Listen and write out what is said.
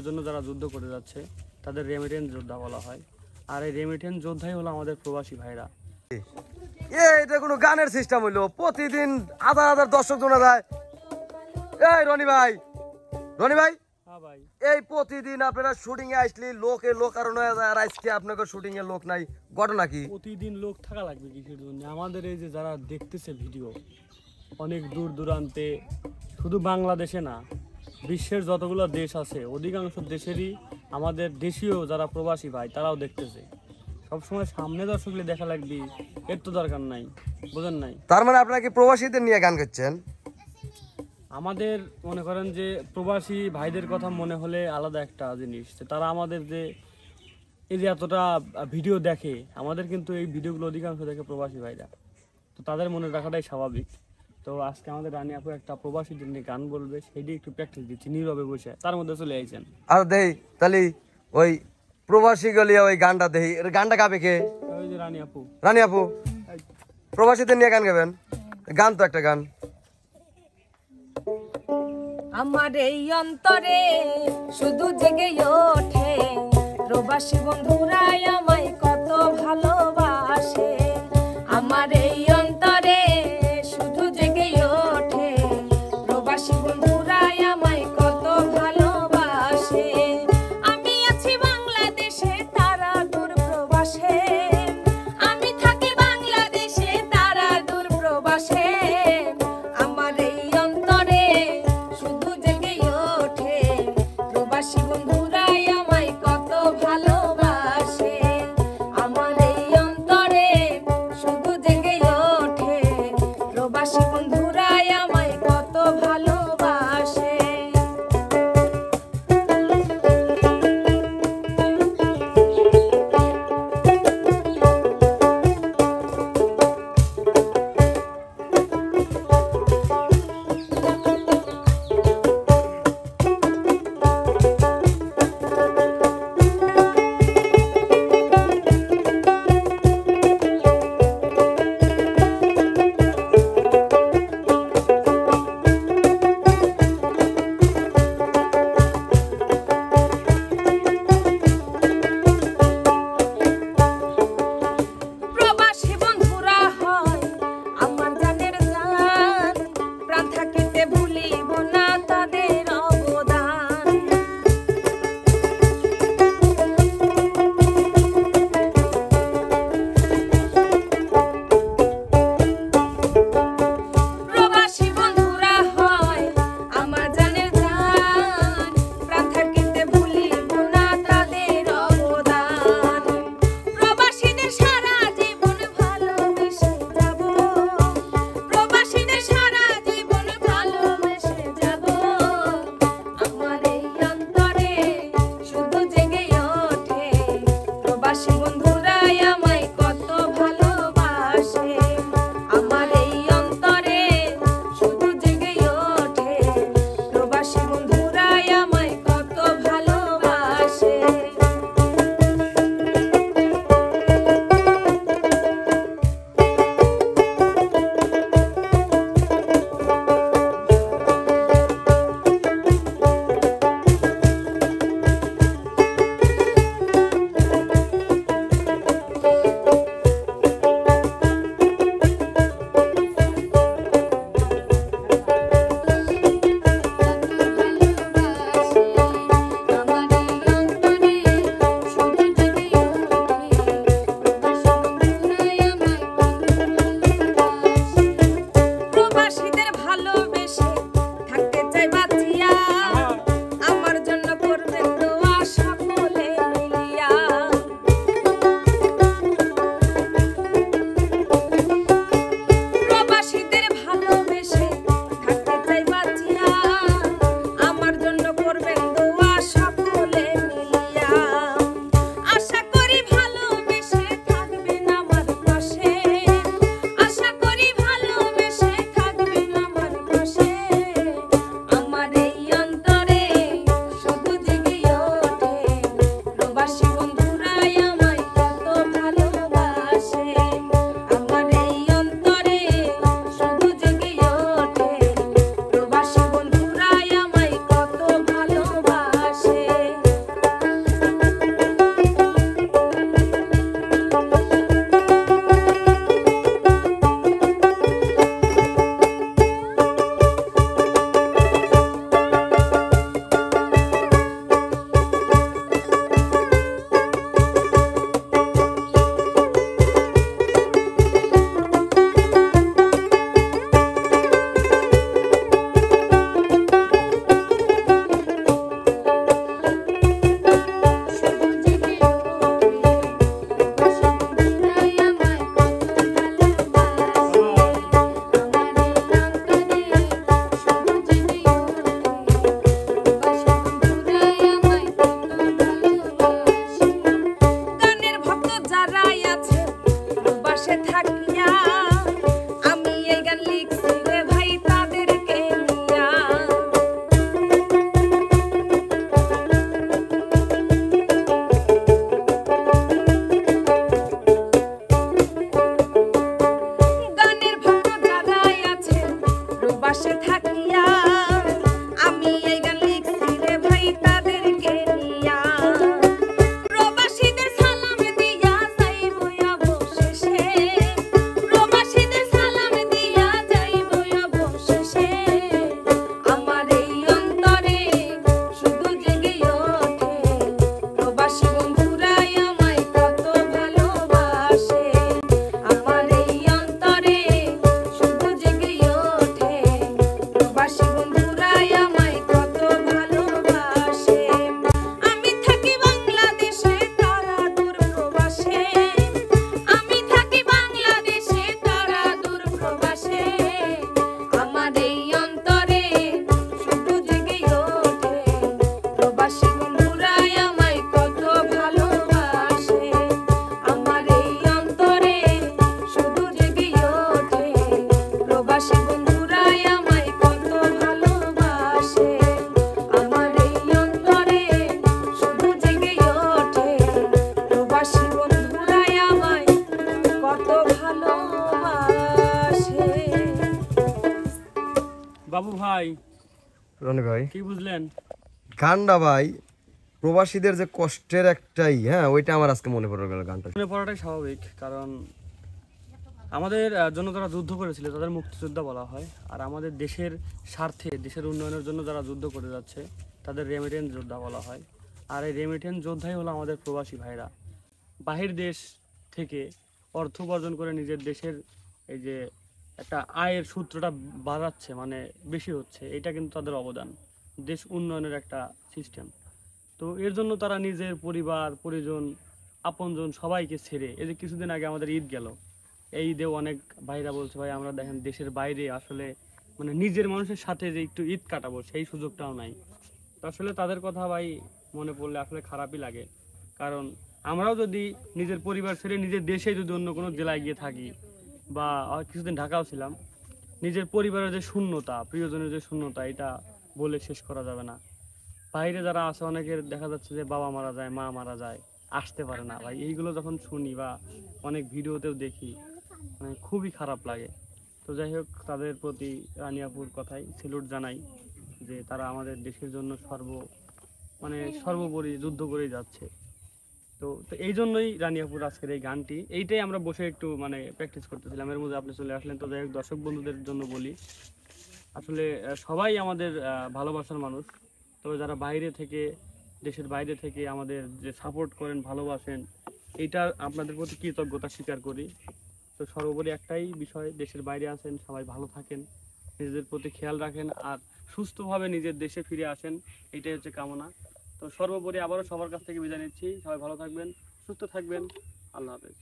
জন্য যারা যুদ্ধ করে যাচ্ছে তাদের রেমিটেন্স যোদ্ধা বলা হয়। আর এই রেমিটেন্স যোদ্ধাই হলো আমাদের প্রবাসী ভাইরা। এটা কোনো গানের সিস্টেম হইলো? প্রতিদিন হাজার হাজার দর্শক জনা যায়। এই রনি ভাই, রনি ভাই, হ্যাঁ ভাই, এই প্রতিদিন আপনারা শুটিং এ আসলি লোক আর নয় যায়, আর আজকে আপনাকে শুটিং এর লোক নাই, ঘটনা কি? প্রতিদিন লোক থাকা লাগবে কিসের জন্য? আমাদের এই যে যারা দেখতেছে ভিডিও অনেক দূর দূরান্তে, শুধু বাংলাদেশে না, বিশ্বের যতগুলো দেশ আছে অধিকাংশ দেশেরই আমাদের দেশীয় যারা প্রবাসী ভাই তারাও দেখতেছে। সবসময় সামনে দর্শকলে দেখা লাগবে এর তো দরকার নাই, বোঝেন নাই? তার মানে আপনারা কি প্রবাসীদের নিয়ে গান করছেন? আমাদের মনে করেন যে প্রবাসী ভাইদের কথা মনে হলে আলাদা একটা জিনিস, যে তারা আমাদের যে এই যে এতটা ভিডিও দেখে, আমাদের কিন্তু এই ভিডিওগুলো অধিকাংশ দেখে প্রবাসী ভাইরা, তো তাদের মনে রাখাটাই স্বাভাবিক। তো আজকে আমাদের রানী আপু একটা প্রবাসীদের নিয়ে গান বলবে, সেটি একটু প্র্যাকটিস দিচ্ছি নীরবে বসে, তার মধ্যে চলে আইছেন। আর দেই তাহলে ওই প্রবাসী গলিয়া ওই গানটা দেই, এর গানটা গাবে কে? ওই যে রানী আপু। রানী আপু প্রবাসীদের নিয়ে গান গাবেন? গান তো একটা গান। আমার এই অন্তরে শুধু জেগে ওঠে প্রবাসী বন্ধুরাই আমায় কত ভালোবাসে। আমার এই অন্তরে শুধু জেগে ওঠে প্রবাসী বন্ধুরাই আমায় কত ভালোবাসে। আমি আছি বাংলাদেশে, তারা দূর প্রবাসে। আমি থাকি বাংলাদেশে, তারা দূর প্রবাসে। আমার এই অন্তরে শুধু জেগে ওঠে প্রবাসী বন্ধুরাই আমায় কত ভালোবাসে। আমার এই অন্তরে থাকিয়া আমি এই গান লিখছি রে ভাই তাদেরকে নিয়া প্রবাসীদের সালাম দিয়া যাইব অবশেষে প্রবাসীদের সালাম দিয়া যাইব অবশেষে আমার এই অন্তরে শুধু জেগে ওঠে প্রবাসী বন্ধুরাই আমায় কত ভালোবাসে আমার এই অন্তরে শুধু জেগে ওঠে প্রবাসী বন্ধুরাই আমায় কত ভালোবাসে আমি থাকি বাংলাদেশে তারা দূর প্রবাসে আমি থাকি বাংলাদেশে তারা দূর প্রবাসে আমার এই অন্তরে শুধু জেগে ওঠে প্রবাসী বন্ধুরাই আমায় কত ভালোবাসে আমার এই অন্তরে শুধু জেগে ওঠে প্রবাসী বন্ধুরাই আমায় কত ভালোবাসে আমার এই অন্তরে শুধু জেগে ওঠে প্রবাসী বন্ধুরাই আমায় কত ভালোবাসে। বাবু ভাই রনি ভাই কি বুঝলেন? গানটা ভাই প্রবাসীদের যে কষ্টের একটাই, হ্যাঁ ওইটা আমার আজকে মনে পড়ে গেল গানটা। মনে পড়াটাই স্বাভাবিক, কারণ আমাদের জন্য যারা যুদ্ধ করেছিল তাদের মুক্তিযোদ্ধা বলা হয়, আর আমাদের দেশের স্বার্থে দেশের উন্নয়নের জন্য যারা যুদ্ধ করে যাচ্ছে তাদের রেমিটেন্স যোদ্ধা বলা হয়। আর এই রেমিটেন্স যোদ্ধাই হলো আমাদের প্রবাসী ভাইরা। বাহির দেশ থেকে অর্থ উপার্জন করে নিজের দেশের এই যে একটা আয়ের সূত্রটা বাড়াচ্ছে, মানে বেশি হচ্ছে, এটা কিন্তু তাদের অবদান, দেশ উন্নয়নের একটা সিস্টেম। তো এর জন্য তারা নিজের পরিবার পরিজন আপনজন সবাইকে ছেড়ে, এই যে কিছুদিন আগে আমাদের ঈদ গেল, এই ঈদেও অনেক ভাইরা বলছে ভাই আমরা দেখেন দেশের বাইরে আসলে মানে নিজের মানুষের সাথে যে একটু ঈদ কাটাবো সেই সুযোগটাও নাই। তো আসলে তাদের কথা ভাই মনে পড়লে আসলে খারাপই লাগে, কারণ আমরাও যদি নিজের পরিবার ছেড়ে নিজের দেশে যদি অন্য কোনো জেলায় গিয়ে থাকি, বা কিছুদিন ঢাকাও ছিলাম, নিজের পরিবারের যে শূন্যতা, প্রিয়জনের যে শূন্যতা, এটা বলে শেষ করা যাবে না। বাইরে যারা আছে অনেকের দেখা যাচ্ছে যে বাবা মারা যায়, মা মারা যায়, আসতে পারে না ভাই। এইগুলো যখন শুনি বা অনেক ভিডিওতেও দেখি, মানে খুবই খারাপ লাগে। তো যাই হোক, তাদের প্রতি রানিয়াপুর কথাই স্যালুট জানাই যে তারা আমাদের দেশের জন্য সর্বোপরি যুদ্ধ করেই যাচ্ছে। তো তো এই জন্যই রানিয়াপুর আজকের এই গানটি, এইটাই আমরা বসে একটু মানে প্র্যাকটিস করতেছিলাম, এর মধ্যে আপনি চলে আসলেন। তো যাই হোক, দর্শক বন্ধুদের জন্য বলি, আসলে সবাই আমাদের ভালোবাসার মানুষ। তবে যারা বাইরে থেকে, দেশের বাইরে থেকে আমাদের যে সাপোর্ট করেন, ভালোবাসেন, এইটা আপনাদের প্রতি কৃতজ্ঞতা স্বীকার করি। তো সর্বোপরি একটাই বিষয়, দেশের বাইরে আছেন সবাই ভালো থাকেন, নিজেদের প্রতি খেয়াল রাখেন, আর সুস্থভাবে নিজের দেশে ফিরে আসেন, এটাই হচ্ছে কামনা। তো সর্বোপরি আবারও সবার কাছ থেকে বিদায় নিচ্ছি, সবাই ভালো থাকবেন, সুস্থ থাকবেন, আল্লাহ হাফেজ।